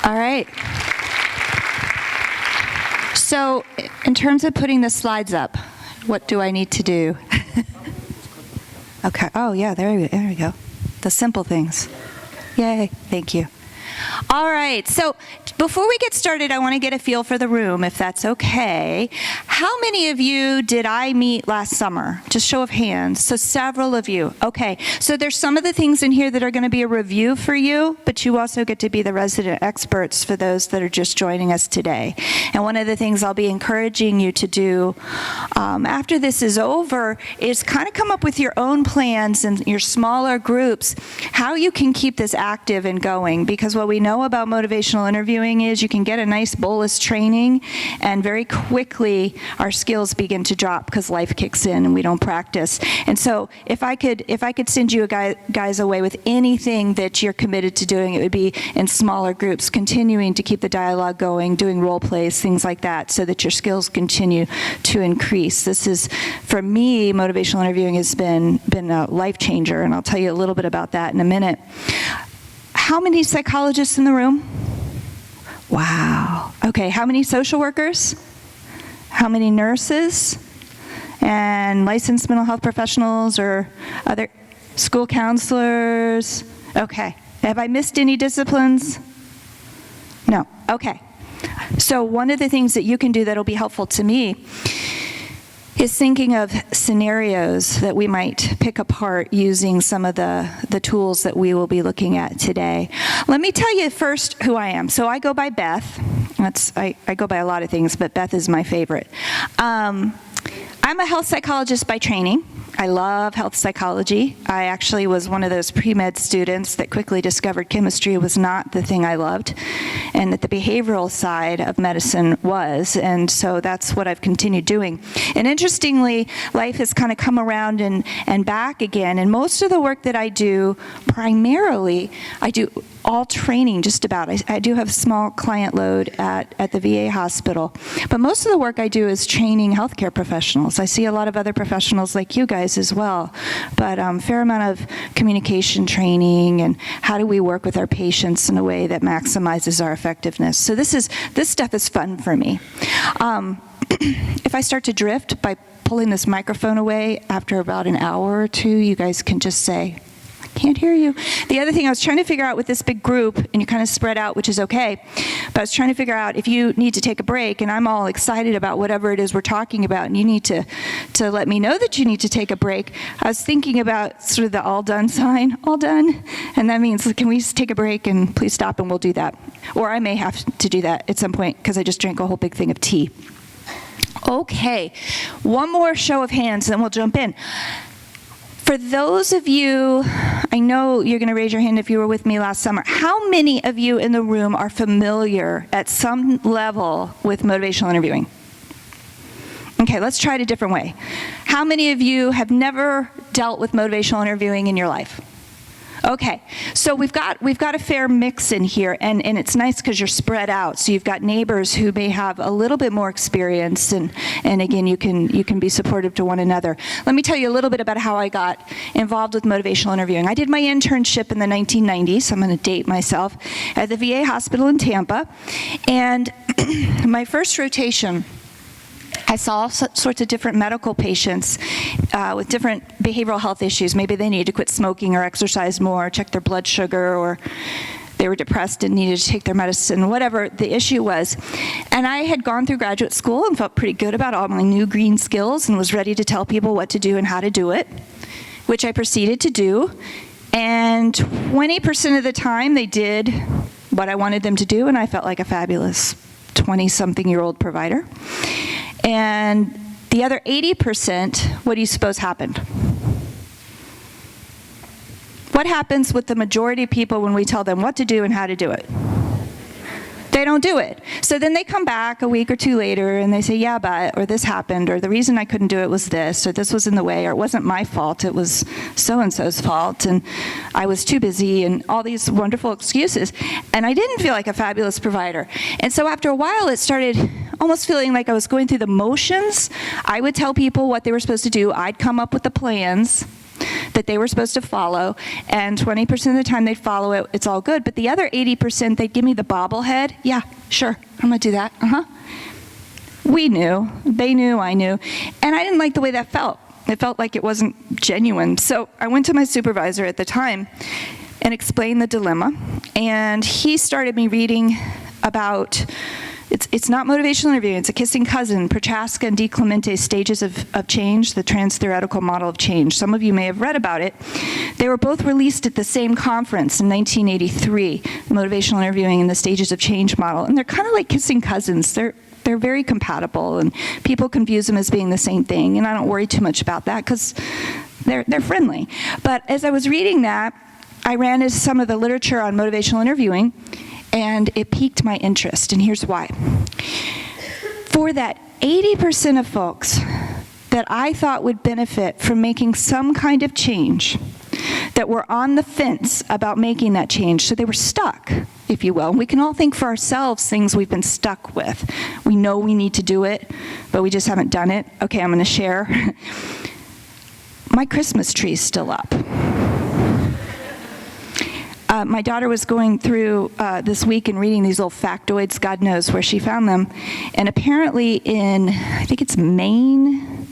All right. So in terms of putting the slides up, what do I need to do? Okay. Oh, yeah, there we go. The simple things. Yay. Thank you. All right. So before we get started, I want to get a feel for the room, if that's okay. How many of you did I meet last summer? Just show of hands. So several of you. Okay. So there's some of the things in here that are going to be a review for you, but you also get to be the resident experts for those that are just joining us today. And one of the things I'll be encouraging you to do after this is over is kind of come up with your own plans and your smaller groups, how you can keep this active and going. Because what we know about motivational interviewing is you can get a nice bolus training and very quickly our skills begin to drop because life kicks in and we don't practice. And so if I could send you guys away with anything that you're committed to doing, it would be in smaller groups, continuing to keep the dialogue going, doing role plays, things like that, so that your skills continue to increase. This is, for me, motivational interviewing has been a life changer, and I'll tell you a little bit about that in a minute. How many psychologists in the room? Wow. Okay, how many social workers? How many nurses? And licensed mental health professionals or other school counselors? Okay. Have I missed any disciplines? No. Okay. So one of the things that you can do that'll be helpful to me is thinking of scenarios that we might pick apart using some of the tools that we will be looking at today. Let me tell you first who I am. So I go by Beth. I go by a lot of things, but Beth is my favorite. I'm a health psychologist by training. I love health psychology. I actually was one of those pre-med students that quickly discovered chemistry was not the thing I loved, and that the behavioral side of medicine was, and so that's what I've continued doing. And interestingly, life has kind of come around and back again, and most of the work that I do, primarily, I do all training, just about. I do have a small client load at the VA hospital, but most of the work I do is training healthcare professionals. I see a lot of other professionals like you guys as well, but fair amount of communication training and how do we work with our patients in a way that maximizes our effectiveness. So this stuff is fun for me. If I start to drift by pulling this microphone away after about an hour or two, you guys can just say, can't hear you. The other thing I was trying to figure out with this big group, and you kind of spread out, which is okay, but I was trying to figure out if you need to take a break, and I'm all excited about whatever it is we're talking about, and you need to let me know that you need to take a break. I was thinking about sort of the all done sign, all done, and that means, can we just take a break and please stop, and we'll do that. Or I may have to do that at some point because I just drank a whole big thing of tea. Okay, one more show of hands, and then we'll jump in. For those of you, I know you're going to raise your hand if you were with me last summer. How many of you in the room are familiar at some level with motivational interviewing? Okay, let's try it a different way. How many of you have never dealt with motivational interviewing in your life? Okay, so we've got a fair mix in here, and it's nice because you're spread out. So you've got neighbors who may have a little bit more experience, and again, you can be supportive to one another. Let me tell you a little bit about how I got involved with motivational interviewing. I did my internship in the 1990s. I'm going to date myself, at the VA hospital in Tampa, and my first rotation, I saw all sorts of different medical patients with different behavioral health issues. Maybe they needed to quit smoking or exercise more, check their blood sugar, or they were depressed and needed to take their medicine, whatever the issue was. And I had gone through graduate school and felt pretty good about all my new green skills and was ready to tell people what to do and how to do it, which I proceeded to do. And 20% of the time they did what I wanted them to do, and I felt like a fabulous 20-something-year-old provider. And the other 80%, what do you suppose happened? What happens with the majority of people when we tell them what to do and how to do it? They don't do it. So then they come back a week or two later and they say, yeah, but, or this happened, or the reason I couldn't do it was this, or this was in the way, or it wasn't my fault, it was so-and-so's fault, and I was too busy, and all these wonderful excuses. And I didn't feel like a fabulous provider. And so after a while, it started almost feeling like I was going through the motions. I would tell people what they were supposed to do. I'd come up with the plans. The that they were supposed to follow, and 20% of the time they'd follow it, it's all good. But the other 80%, they'd give me the bobblehead. Yeah, sure, I'm gonna do that, We knew, they knew, I knew, and I didn't like the way that felt. It felt like it wasn't genuine. So I went to my supervisor at the time and explained the dilemma, and he started me reading about, it's not motivational interviewing, it's a kissing cousin, Prochaska and DiClemente's Stages of Change, the Trans-Theoretical Model of Change. Some of you may have read about it. They were both released at the same conference in 1983, Motivational Interviewing and the Stages of Change model, and they're kind of like kissing cousins. They're very compatible, and people confuse them as being the same thing, and I don't worry too much about that because they're friendly. But as I was reading that, I ran into some of the literature on motivational interviewing, and it piqued my interest, and here's why. For that 80% of folks that I thought would benefit from making some kind of change, that were on the fence about making that change, so they were stuck, if you will. We can all think for ourselves things we've been stuck with. We know we need to do it, but we just haven't done it. Okay, I'm gonna share. My Christmas tree's still up. My daughter was going through this week and reading these little factoids, God knows where she found them. And apparently in, I think it's Maine,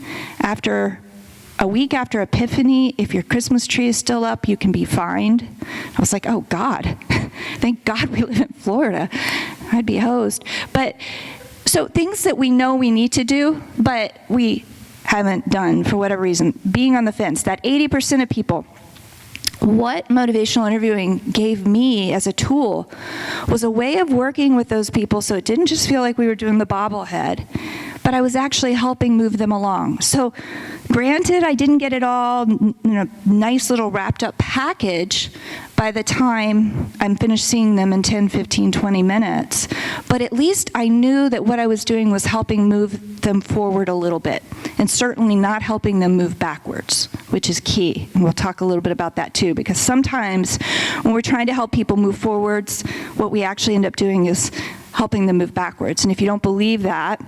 a week after Epiphany, if your Christmas tree is still up, you can be fined. I was like, oh God, thank God we live in Florida. I'd be hosed. But, so things that we know we need to do, but we haven't done for whatever reason. Being on the fence, that 80% of people, what motivational interviewing gave me as a tool was a way of working with those people so it didn't just feel like we were doing the bobblehead, but I was actually helping move them along. So granted, I didn't get it all in a nice little wrapped up package by the time I'm finished seeing them in 10, 15, 20 minutes, but at least I knew that what I was doing was helping move them forward a little bit, and certainly not helping them move backwards, which is key. And we'll talk a little bit about that too, because sometimes when we're trying to help people move forwards, what we actually end up doing is helping them move backwards. And if you don't believe that,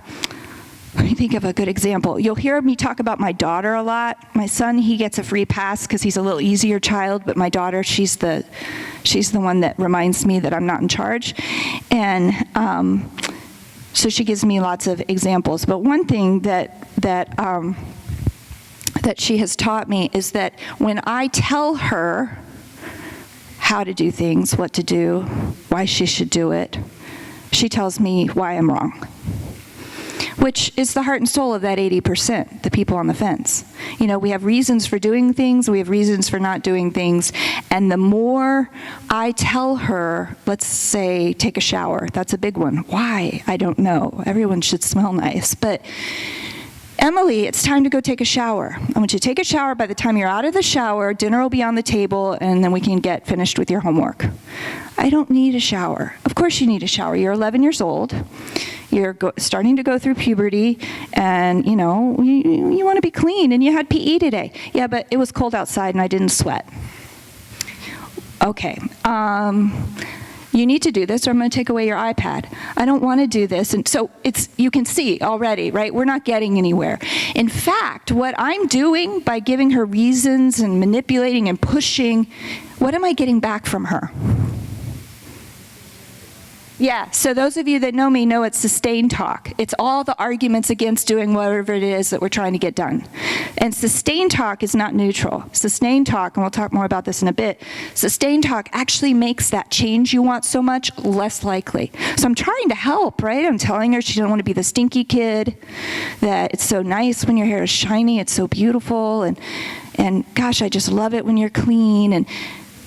let me think of a good example. You'll hear me talk about my daughter a lot. My son, he gets a free pass because he's a little easier child, but my daughter, she's the one that reminds me that I'm not in charge. And so she gives me lots of examples. But one thing that she has taught me is that when I tell her how to do things, what to do, why she should do it, she tells me why I'm wrong, which is the heart and soul of that 80%, the people on the fence. You know, we have reasons for doing things, we have reasons for not doing things, and the more I tell her, let's say, take a shower, that's a big one. Why? I don't know. Everyone should smell nice. But Emily, it's time to go take a shower. I want you to take a shower. By the time you're out of the shower, dinner will be on the table, and then we can get finished with your homework. I don't need a shower. Of course you need a shower. You're 11 years old. You're starting to go through puberty, and you know, you want to be clean, and you had PE today. Yeah, but it was cold outside, and I didn't sweat. Okay. You need to do this or I'm going to take away your iPad. I don't want to do this. And so you can see already, right? We're not getting anywhere. In fact, what I'm doing by giving her reasons and manipulating and pushing, what am I getting back from her? Yeah, so those of you that know me know it's sustained talk. It's all the arguments against doing whatever it is that we're trying to get done. And sustained talk is not neutral. Sustained talk, and we'll talk more about this in a bit, sustained talk actually makes that change you want so much less likely. So I'm trying to help, right? I'm telling her she doesn't want to be the stinky kid, that it's so nice when your hair is shiny, it's so beautiful, and gosh, I just love it when you're clean,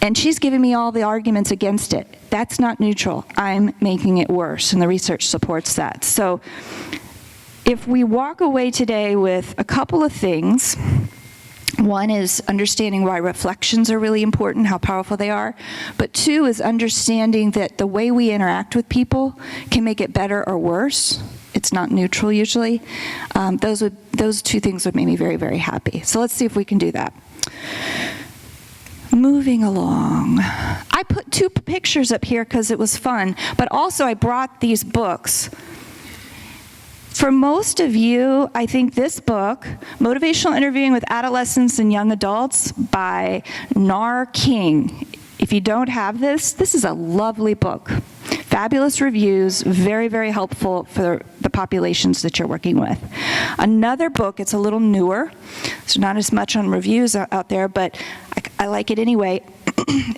and she's giving me all the arguments against it. That's not neutral. I'm making it worse, and the research supports that. So if we walk away today with a couple of things, one is understanding why reflections are really important, how powerful they are. But two is understanding that the way we interact with people can make it better or worse. It's not neutral usually. Those two things would make me very, very happy. So let's see if we can do that. Moving along. I put two pictures up here because it was fun, but also I brought these books. For most of you, I think this book, Motivational Interviewing with Adolescents and Young Adults by Nar King. If you don't have this, this is a lovely book. Fabulous reviews, very, very helpful for the populations that you're working with. Another book, it's a little newer, so not as much on reviews out there, but I like it anyway,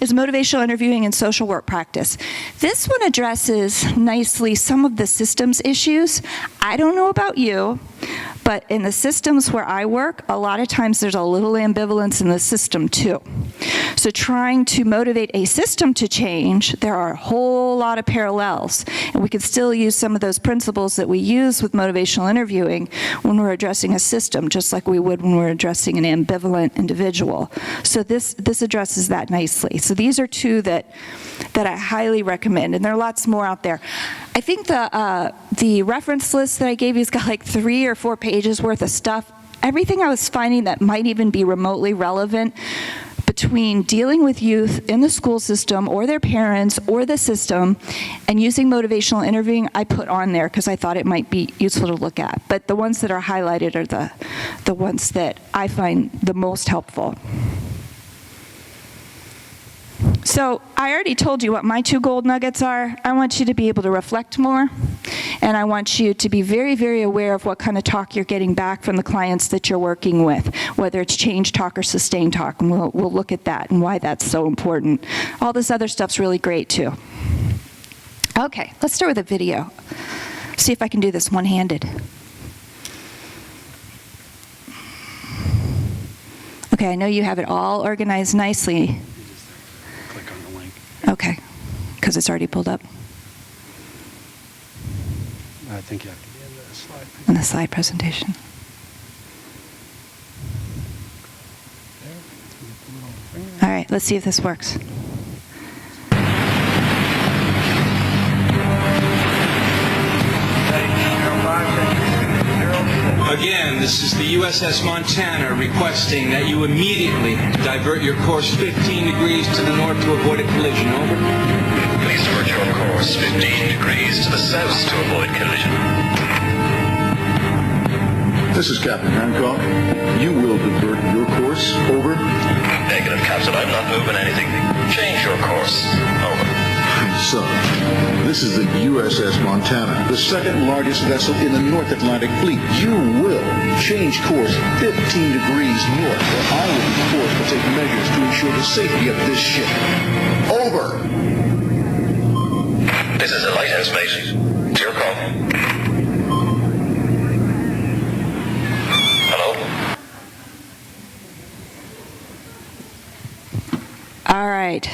is Motivational Interviewing and Social Work Practice. This one addresses nicely some of the systems issues. I don't know about you, but in the systems where I work, a lot of times there's a little ambivalence in the system too. So trying to motivate a system to change, there are a whole lot of parallels. And we could still use some of those principles that we use with motivational interviewing when we're addressing a system, just like we would when we're addressing an ambivalent individual. So this addresses that nicely. So these are two that I highly recommend, and there are lots more out there. I think the reference list that I gave you has got like 3 or 4 pages worth of stuff. Everything I was finding that might even be remotely relevant between dealing with youth in the school system or their parents or the system and using motivational interviewing, I put on there because I thought it might be useful to look at. But the ones that are highlighted are the ones that I find the most helpful. So I already told you what my 2 gold nuggets are. I want you to be able to reflect more, and I want you to be very, very aware of what kind of talk you're getting back from the clients that you're working with, whether it's change talk or sustain talk, and we'll look at that and why that's so important. All this other stuff's really great too. Okay, let's start with a video. See if I can do this one-handed. Okay, I know you have it all organized nicely. Okay, because it's already pulled up. I think you have to be in the slide. In the slide presentation. All right, let's see if this works. Again, this is the USS Montana requesting that you immediately divert your course 15 degrees to the north to avoid a collision. Over. Please divert your course 15 degrees to the south to avoid collision. This is Captain Hancock. You will divert your course. Over. Negative, Captain. I'm not moving anything. Change your course. Over. So, this is the USS Montana, the second largest vessel in the North Atlantic Fleet. You will change course 15 degrees north, or I will be forced to take measures to ensure the safety of this ship. Over. This is the lighthouse, mate. It's your call. Hello? All right.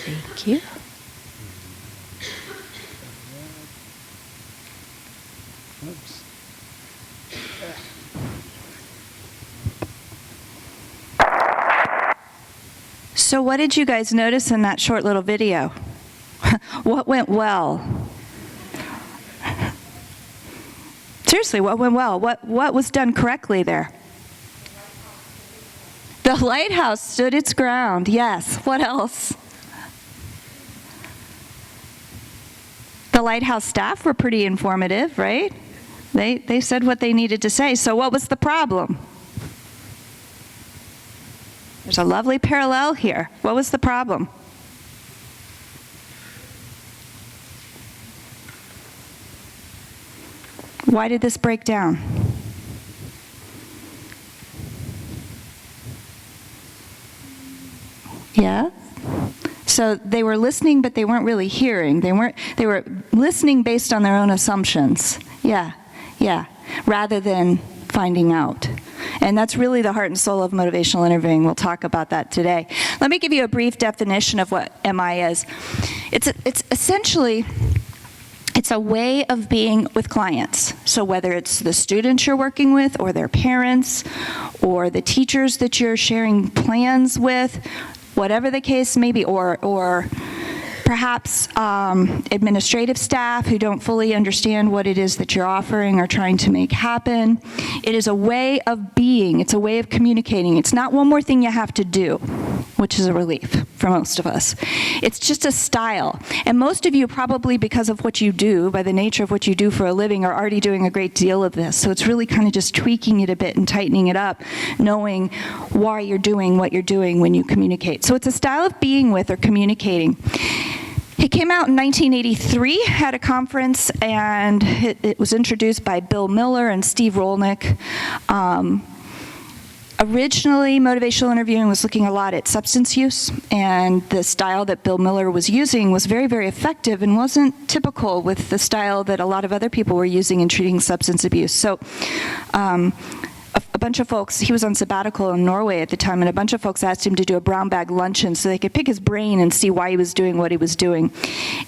Thank you. Oops. So what did you guys notice in that short little video? What went well? Seriously, what went well? What was done correctly there? The lighthouse stood its ground, yes. What else? The lighthouse staff were pretty informative, right? They said what they needed to say. So what was the problem? There's a lovely parallel here. What was the problem? Why did this break down? Yeah? So they were listening, but they weren't really hearing. They were listening based on their own assumptions. Yeah, rather than finding out. And that's really the heart and soul of motivational interviewing. We'll talk about that today. Let me give you a brief definition of what MI is. It's essentially, it's a way of being with clients. So whether it's the students you're working with, or their parents, or the teachers that you're sharing plans with, whatever the case may be, or perhaps administrative staff who don't fully understand what it is that you're offering or trying to make happen. It is a way of being. It's a way of communicating. It's not one more thing you have to do, which is a relief for most of us. It's just a style. And most of you probably, because of what you do, by the nature of what you do for a living, are already doing a great deal of this. So it's really kind of just tweaking it a bit and tightening it up, knowing why you're doing what you're doing when you communicate. So it's a style of being with or communicating. It came out in 1983 at a conference, and it was introduced by Bill Miller and Steve Rolnick. Originally, motivational interviewing was looking a lot at substance use, and the style that Bill Miller was using was very, very effective and wasn't typical with the style that a lot of other people were using in treating substance abuse. So a bunch of folks, he was on sabbatical in Norway at the time, and a bunch of folks asked him to do a brown bag luncheon so they could pick his brain and see why he was doing what he was doing.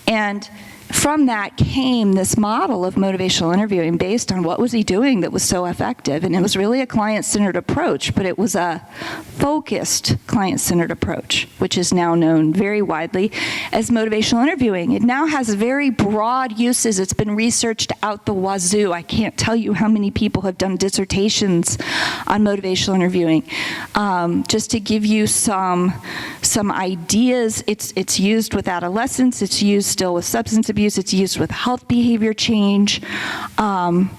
And from that came this model of motivational interviewing based on what was he doing that was so effective. And it was really a client-centered approach, but it was a focused client-centered approach, which is now known very widely as motivational interviewing. It now has very broad uses. It's been researched out the wazoo. I can't tell you how many people have done dissertations on motivational interviewing. Just to give you some ideas, it's used with adolescents, it's used still with substance abuse, it's used with health behavior change. I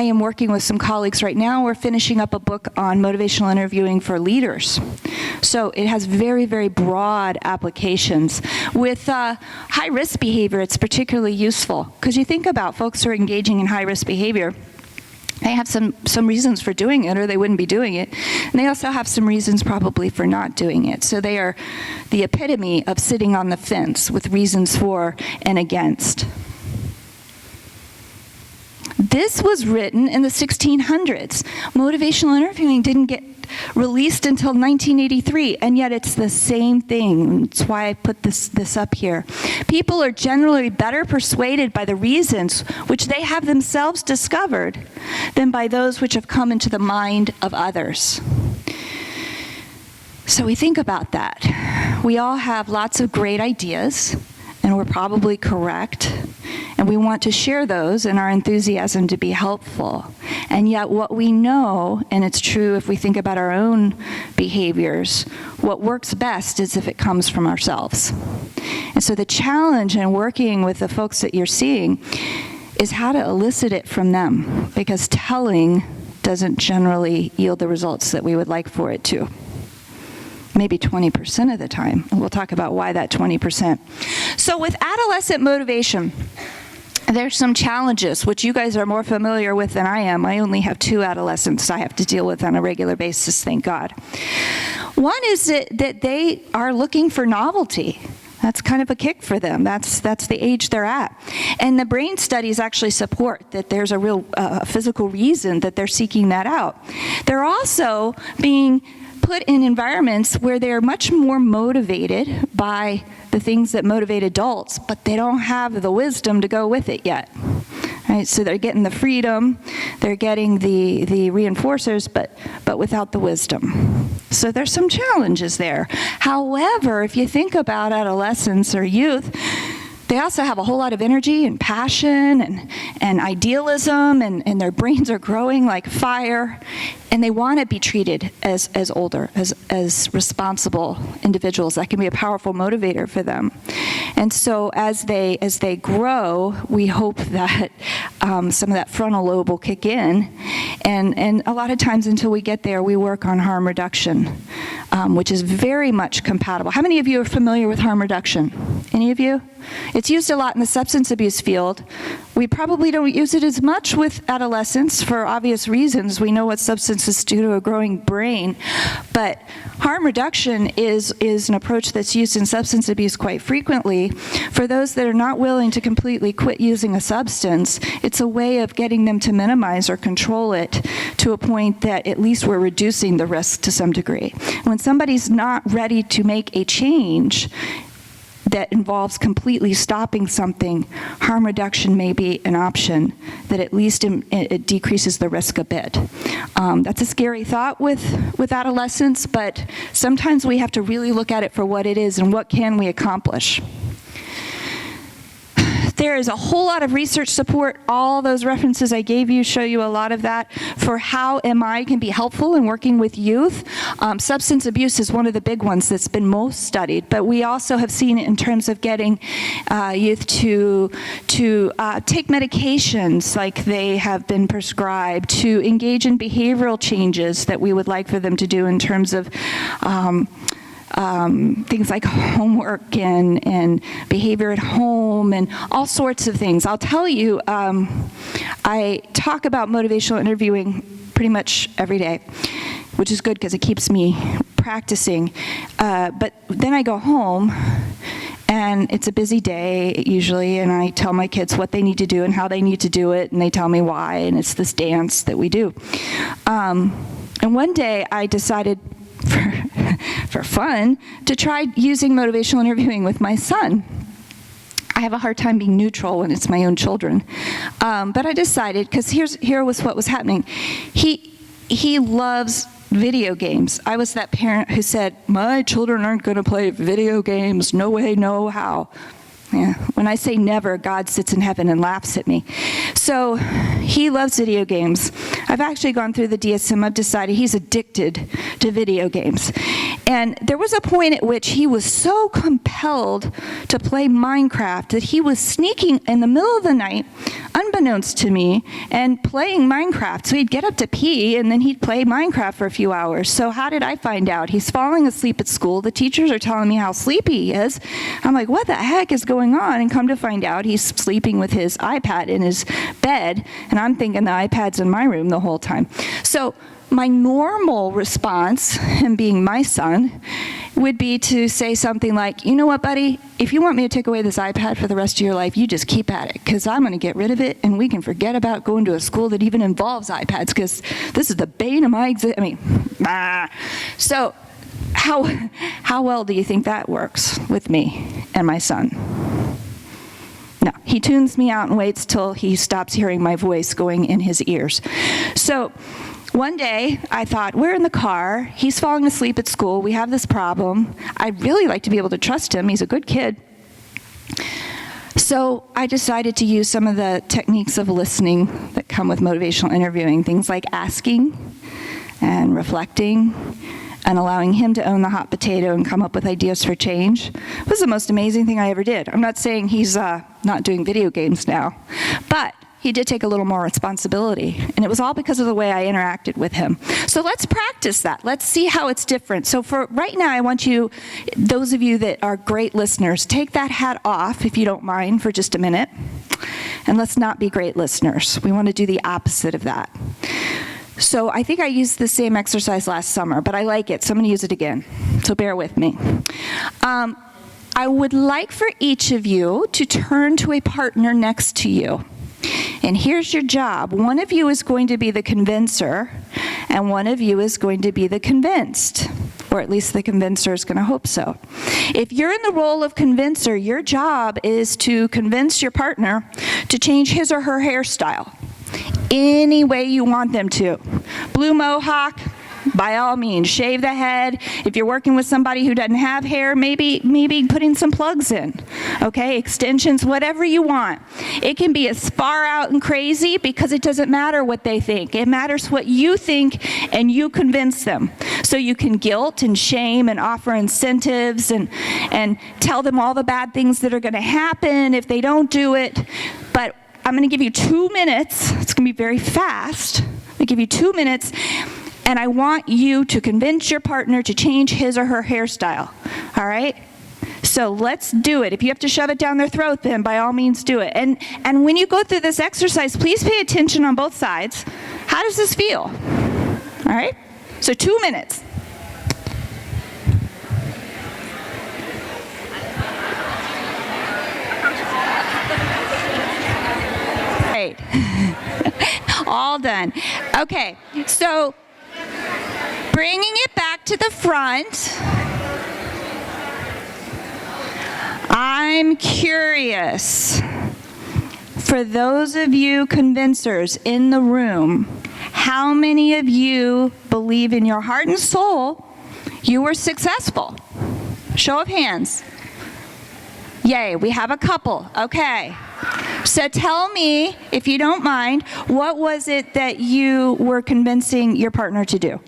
am working with some colleagues right now. We're finishing up a book on motivational interviewing for leaders. So it has very, very broad applications. With high-risk behavior, it's particularly useful, because you think about folks who are engaging in high-risk behavior. They have some reasons for doing it, or they wouldn't be doing it. And they also have some reasons probably for not doing it. So they are the epitome of sitting on the fence with reasons for and against. This was written in the 1600s. Motivational interviewing didn't get released until 1983, and yet it's the same thing. That's why I put this up here. People are generally better persuaded by the reasons which they have themselves discovered than by those which have come into the mind of others. So we think about that. We all have lots of great ideas, and we're probably correct. And we want to share those in our enthusiasm to be helpful. And yet what we know, and it's true if we think about our own behaviors, what works best is if it comes from ourselves. And so the challenge in working with the folks that you're seeing is how to elicit it from them, because telling doesn't generally yield the results that we would like for it to. Maybe 20% of the time. And we'll talk about why that 20%. So with adolescent motivation, there's some challenges, which you guys are more familiar with than I am. I only have 2 adolescents I have to deal with on a regular basis, thank God. One is that they are looking for novelty. That's kind of a kick for them. That's the age they're at. And the brain studies actually support that there's a real physical reason that they're seeking that out. They're also being put in environments where they're much more motivated by the things that motivate adults, but they don't have the wisdom to go with it yet. Right? So they're getting the freedom, they're getting the reinforcers, but without the wisdom. So there's some challenges there. However, if you think about adolescents or youth, they also have a whole lot of energy and passion and idealism, and their brains are growing like fire, and they want to be treated as older, as responsible individuals. That can be a powerful motivator for them. And so as they grow, we hope that some of that frontal lobe will kick in, and a lot of times until we get there, we work on harm reduction, which is very much compatible. How many of you are familiar with harm reduction? Any of you? It's used a lot in the substance abuse field. We probably don't use it as much with adolescents for obvious reasons. We know what substances do to a growing brain. But harm reduction is an approach that's used in substance abuse quite frequently. For those that are not willing to completely quit using a substance, it's a way of getting them to minimize or control it to a point that at least we're reducing the risk to some degree. When somebody's not ready to make a change, that involves completely stopping something, harm reduction may be an option that at least it decreases the risk a bit. That's a scary thought with adolescents, but sometimes we have to really look at it for what it is and what can we accomplish. There is a whole lot of research support. All those references I gave you show you a lot of that for how MI can be helpful in working with youth. Substance abuse is one of the big ones that's been most studied, but we also have seen it in terms of getting youth to take medications like they have been prescribed, to engage in behavioral changes that we would like for them to do in terms of things like homework and behavior at home and all sorts of things. I'll tell you, I talk about motivational interviewing pretty much every day, which is good because it keeps me practicing. But then I go home, and it's a busy day usually, and I tell my kids what they need to do and how they need to do it, and they tell me why, and it's this dance that we do. And one day I decided for fun to try using motivational interviewing with my son. I have a hard time being neutral when it's my own children. But I decided, because here was what was happening. He loves video games. I was that parent who said, my children aren't going to play video games, no way, no how. Yeah. When I say never, God sits in heaven and laughs at me. So he loves video games. I've actually gone through the DSM. I've decided he's addicted to video games. And there was a point at which he was so compelled to play Minecraft that he was sneaking in the middle of the night, unbeknownst to me, and playing Minecraft. So he'd get up to pee, and then he'd play Minecraft for a few hours. So how did I find out? He's falling asleep at school. The teachers are telling me how sleepy he is. I'm like, what the heck is going on? And come to find out, he's sleeping with his iPad in his bed, and I'm thinking the iPad's in my room the whole time. So my normal response, him being my son, would be to say something like, you know what, buddy, if you want me to take away this iPad for the rest of your life, you just keep at it, because I'm going to get rid of it, and we can forget about going to a school that even involves iPads, because this is the bane of my existence. So how well do you think that works with me and my son? No, he tunes me out and waits till he stops hearing my voice going in his ears. So one day, I thought, we're in the car, he's falling asleep at school, we have this problem, I'd really like to be able to trust him, he's a good kid. So I decided to use some of the techniques of listening that come with motivational interviewing, things like asking and reflecting and allowing him to own the hot potato and come up with ideas for change. It was the most amazing thing I ever did. I'm not saying he's not doing video games now, but he did take a little more responsibility, and it was all because of the way I interacted with him. So let's practice that. Let's see how it's different. So for right now, I want you, those of you that are great listeners, take that hat off, if you don't mind, for just a minute, and let's not be great listeners. We want to do the opposite of that. So I think I used the same exercise last summer, but I like it, so I'm going to use it again. So bear with me. I would like for each of you to turn to a partner next to you. And here's your job. One of you is going to be the convincer, and one of you is going to be the convinced. Or at least the convincer is going to hope so. If you're in the role of convincer, your job is to convince your partner to change his or her hairstyle any way you want them to. Blue mohawk, by all means, shave the head. If you're working with somebody who doesn't have hair, maybe putting some plugs in, okay? Extensions, whatever you want. It can be as far out and crazy because it doesn't matter what they think. It matters what you think, and you convince them. So you can guilt and shame and offer incentives and tell them all the bad things that are going to happen if they don't do it. But I'm going to give you 2 minutes. It's going to be very fast. I'm going to give you 2 minutes. And I want you to convince your partner to change his or her hairstyle, all right? So let's do it. If you have to shove it down their throat, then by all means do it. And when you go through this exercise, please pay attention on both sides. How does this feel? All right? So 2 minutes. Great. All done. Okay, so bringing it back to the front. I'm curious, for those of you convincers in the room, how many of you believe in your heart and soul you were successful? Show of hands. Yay, we have a couple. Okay. So tell me, if you don't mind, what was it that you were convincing your partner to do?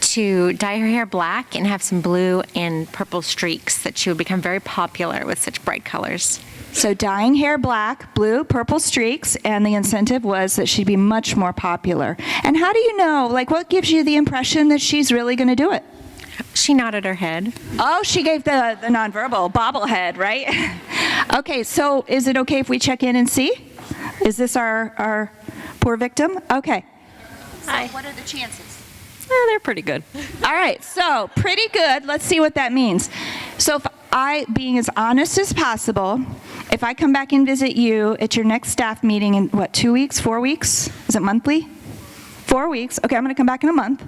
To dye her hair black and have some blue and purple streaks, that she would become very popular with such bright colors. So dyeing hair black, blue, purple streaks, and the incentive was that she'd be much more popular. And how do you know, like, what gives you the impression that she's really going to do it? She nodded her head. Oh, she gave the nonverbal bobblehead, right? Okay, so is it okay if we check in and see? Is this our poor victim? Okay. Hi. What are the chances? They're pretty good. All right, so pretty good. Let's see what that means. So if I, being as honest as possible, if I come back and visit you at your next staff meeting in, 2 weeks, 4 weeks? Is it monthly? 4 weeks. Okay, I'm going to come back in a month.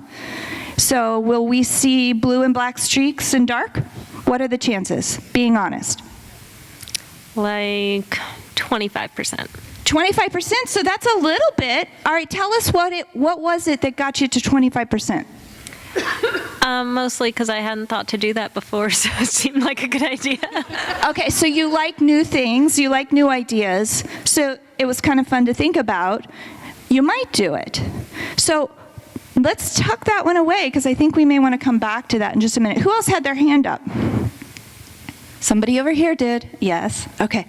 So will we see blue and black streaks in dark? What are the chances, being honest? Like 25%. 25%, so that's a little bit. All right, tell us what was it that got you to 25%? Mostly because I hadn't thought to do that before, so it seemed like a good idea. Okay, so you like new things, you like new ideas, so it was kind of fun to think about. You might do it. So let's tuck that one away, because I think we may want to come back to that in just a minute. Who else had their hand up? Somebody over here did. Yes. Okay.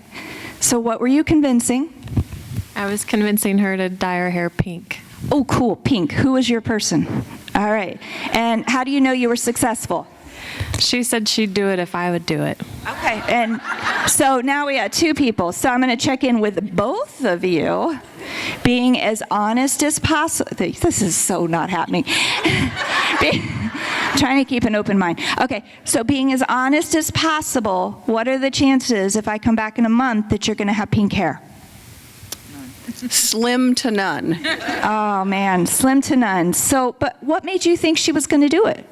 So what were you convincing? I was convincing her to dye her hair pink. Oh, cool. Pink. Who was your person? All right. And how do you know you were successful? She said she'd do it if I would do it. Okay. And so now we have 2 people. So I'm going to check in with both of you, being as honest as possible. This is so not happening. Trying to keep an open mind. Okay. So being as honest as possible, what are the chances if I come back in a month that you're going to have pink hair? Slim to none. Oh, man. Slim to none. So, but what made you think she was going to do it?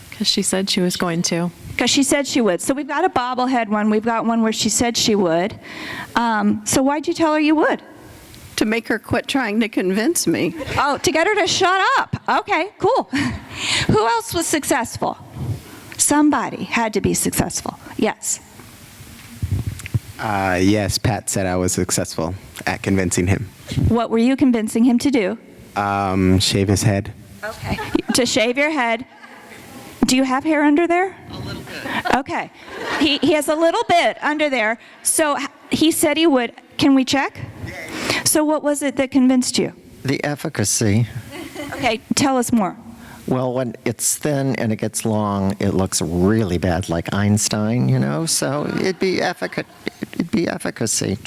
Because she said she was going to. Because she said she would. So we've got a bobblehead one. We've got one where she said she would. So why'd you tell her you would? To make her quit trying to convince me. Oh, to get her to shut up. Okay, cool. Who else was successful? Somebody had to be successful. Yes. Yes, Pat said I was successful at convincing him. What were you convincing him to do? Shave his head. Okay. To shave your head. Do you have hair under there? A little bit. Okay. He has a little bit under there. So he said he would. Can we check? So what was it that convinced you? The efficacy. Okay, tell us more. Well, when it's thin and it gets long, it looks really bad, like Einstein, you know? So it'd be efficacy.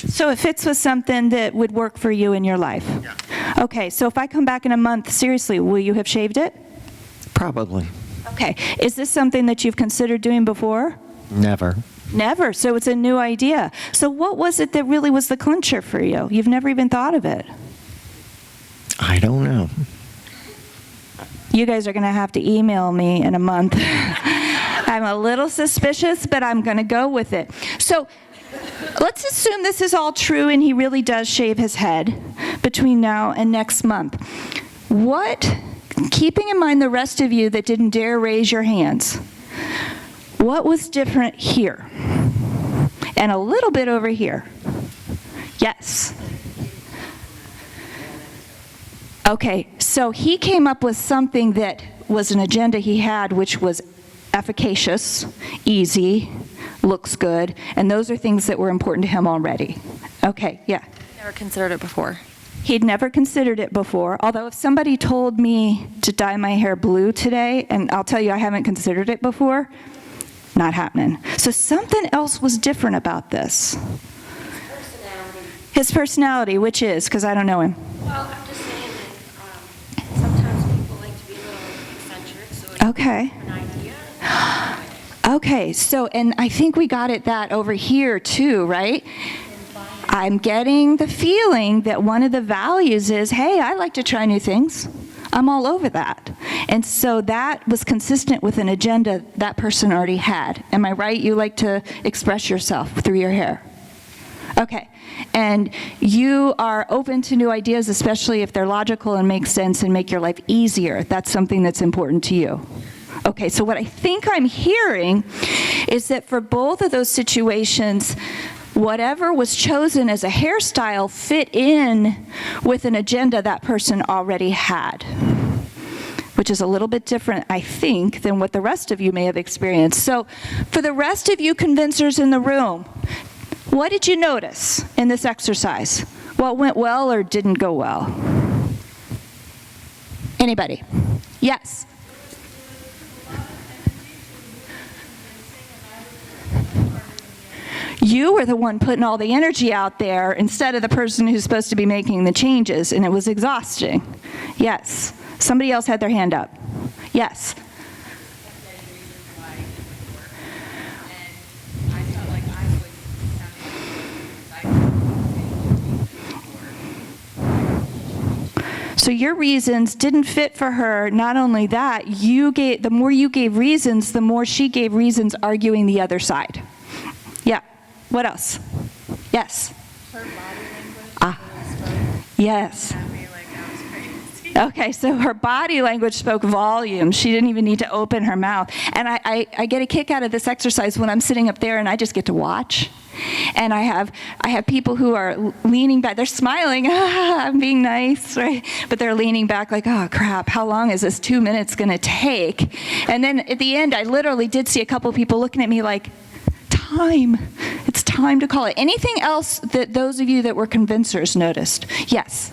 So it fits with something that would work for you in your life? Yeah. Okay, so if I come back in a month, seriously, will you have shaved it? Probably. Okay. Is this something that you've considered doing before? Never. Never. So it's a new idea. So what was it that really was the clincher for you? You've never even thought of it. I don't know. You guys are going to have to email me in a month. I'm a little suspicious, but I'm going to go with it. So let's assume this is all true and he really does shave his head between now and next month. What, keeping in mind the rest of you that didn't dare raise your hands, what was different here? And a little bit over here. Yes. Okay, so he came up with something that was an agenda he had, which was efficacious, easy, looks good, and those are things that were important to him already. Okay, yeah. Never considered it before. He'd never considered it before, although if somebody told me to dye my hair blue today, and I'll tell you I haven't considered it before, not happening. So something else was different about this. His personality, which is, because I don't know him. Well, I'm just saying that sometimes people like to be a little eccentric, so it's Okay. an idea. Okay, so, and I think we got it that over here too, right? I'm getting the feeling that one of the values is, hey, I like to try new things. I'm all over that. And so that was consistent with an agenda that person already had. Am I right? You like to express yourself through your hair. Okay. And you are open to new ideas, especially if they're logical and make sense and make your life easier. That's something that's important to you. Okay, so what I think I'm hearing is that for both of those situations, whatever was chosen as a hairstyle fit in with an agenda that person already had, which is a little bit different, I think, than what the rest of you may have experienced. So for the rest of you convincers in the room, what did you notice in this exercise? What went well or didn't go well? Anybody? Yes. You were the one putting all the energy out there instead of the person who's supposed to be making the changes, and it was exhausting. Yes. Somebody else had their hand up. Yes. So your reasons didn't fit for her. Not only that, the more you gave reasons, the more she gave reasons arguing the other side. Yeah. What else? Yes. Her body language. Yes. Okay, so her body language spoke volumes. She didn't even need to open her mouth. And I get a kick out of this exercise when I'm sitting up there and I just get to watch. And I have people who are leaning back. They're smiling, I'm being nice, right? But they're leaning back like, oh crap, how long is this 2 minutes gonna take? And then at the end, I literally did see a couple people looking at me like, time. It's time to call it. Anything else that those of you that were convincers noticed? Yes.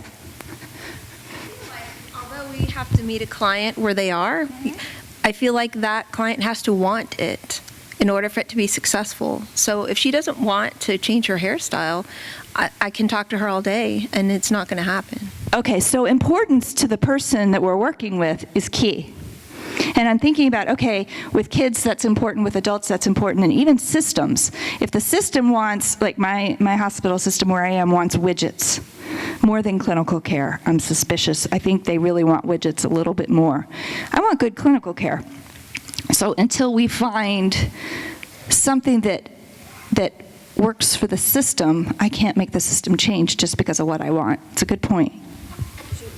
Although we have to meet a client where they are, I feel like that client has to want it in order for it to be successful. So if she doesn't want to change her hairstyle, I can talk to her all day and it's not going to happen. Okay, so importance to the person that we're working with is key. And I'm thinking about, okay, with kids that's important, with adults that's important, and even systems. If the system wants, like my hospital system where I am wants widgets more than clinical care, I'm suspicious. I think they really want widgets a little bit more. I want good clinical care. So until we find something that works for the system, I can't make the system change just because of what I want. It's a good point.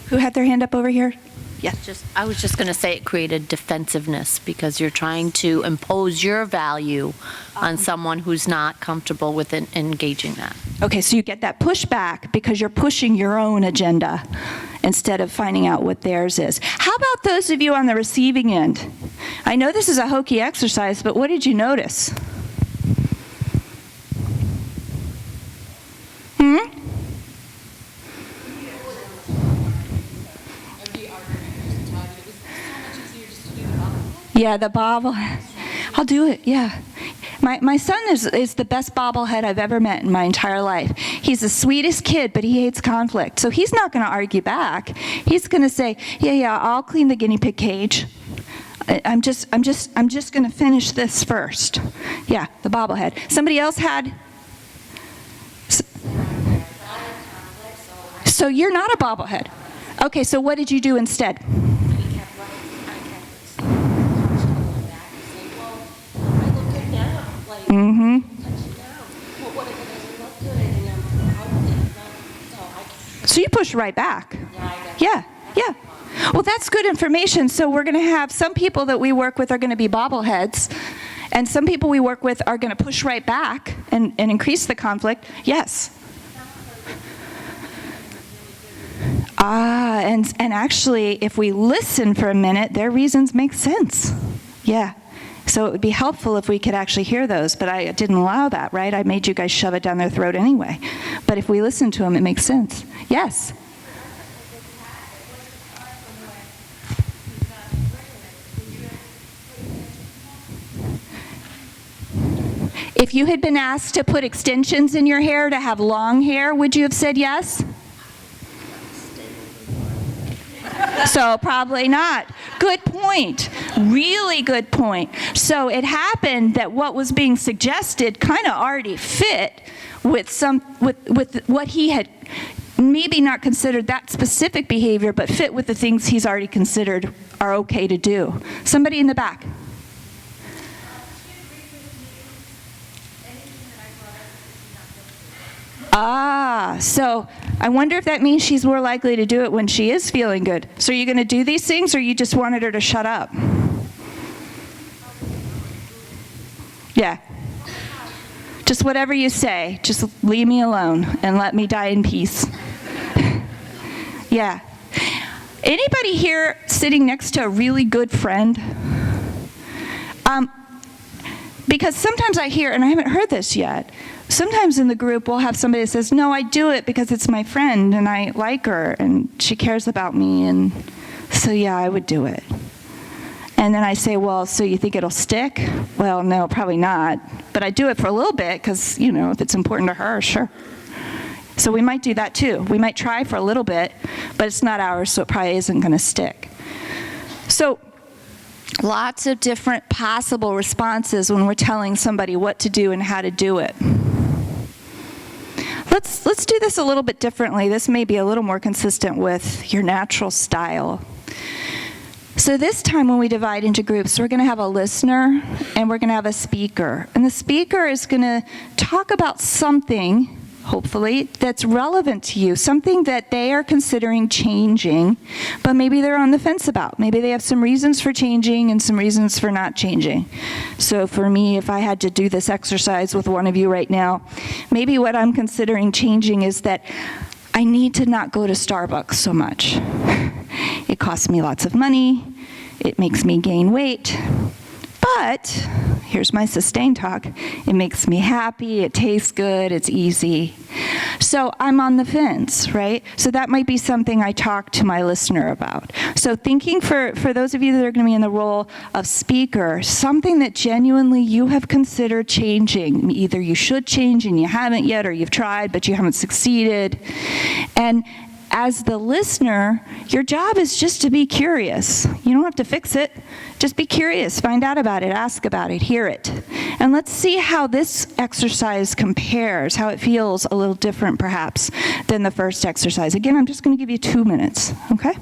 Who had their hand up over here? Yes. I was just going to say it created defensiveness because you're trying to impose your value on someone who's not comfortable with engaging that. Okay, so you get that pushback because you're pushing your own agenda instead of finding out what theirs is. How about those of you on the receiving end? I know this is a hokey exercise, but what did you notice? Yeah, the bobble. I'll do it, yeah. My son is the best bobblehead I've ever met in my entire life. He's the sweetest kid, but he hates conflict. So he's not going to argue back. He's going to say, yeah, I'll clean the guinea pig cage. I'm just going to finish this first. Yeah, the bobblehead. Somebody else had? So you're not a bobblehead. Okay, so what did you do instead? Mm-hmm. So you push right back. Yeah. Well, that's good information. So we're going to have some people that we work with are going to be bobbleheads, and some people we work with are going to push right back and increase the conflict. Yes. And actually, if we listen for a minute, their reasons make sense. Yeah. So it would be helpful if we could actually hear those, but I didn't allow that, right? I made you guys shove it down their throat anyway. But if we listen to them, it makes sense. Yes? If you had been asked to put extensions in your hair to have long hair, would you have said yes? So probably not. Good point. Really good point. So it happened that what was being suggested kind of already fit with what he had maybe not considered that specific behavior, but fit with the things he's already considered are okay to do. Somebody in the back. Ah, so I wonder if that means she's more likely to do it when she is feeling good. So are you going to do these things, or you just wanted her to shut up? Yeah. Just whatever you say, just leave me alone and let me die in peace. Yeah. Anybody here sitting next to a really good friend? Because sometimes I hear, and I haven't heard this yet, sometimes in the group we'll have somebody that says, no, I do it because it's my friend and I like her and she cares about me, and so yeah, I would do it. And then I say, well, so you think it'll stick? Well, no, probably not. But I do it for a little bit because, you know, if it's important to her, sure. So we might do that too. We might try for a little bit, but it's not ours, so it probably isn't going to stick. So lots of different possible responses when we're telling somebody what to do and how to do it. Let's do this a little bit differently. This may be a little more consistent with your natural style. So this time when we divide into groups, we're going to have a listener and we're going to have a speaker. And the speaker is going to talk about something, hopefully, that's relevant to you, something that they are considering changing, but maybe they're on the fence about. Maybe they have some reasons for changing and some reasons for not changing. So for me, if I had to do this exercise with one of you right now, maybe what I'm considering changing is that I need to not go to Starbucks so much. It costs me lots of money. It makes me gain weight. But, here's my sustained talk, it makes me happy, it tastes good, it's easy. So I'm on the fence, right? So that might be something I talk to my listener about. So thinking for those of you that are going to be in the role of speaker, something that genuinely you have considered changing. Either you should change and you haven't yet, or you've tried but you haven't succeeded. And as the listener, your job is just to be curious. You don't have to fix it. Just be curious, find out about it, ask about it, hear it. And let's see how this exercise compares, how it feels a little different perhaps than the first exercise. Again, I'm just going to give you 2 minutes, okay?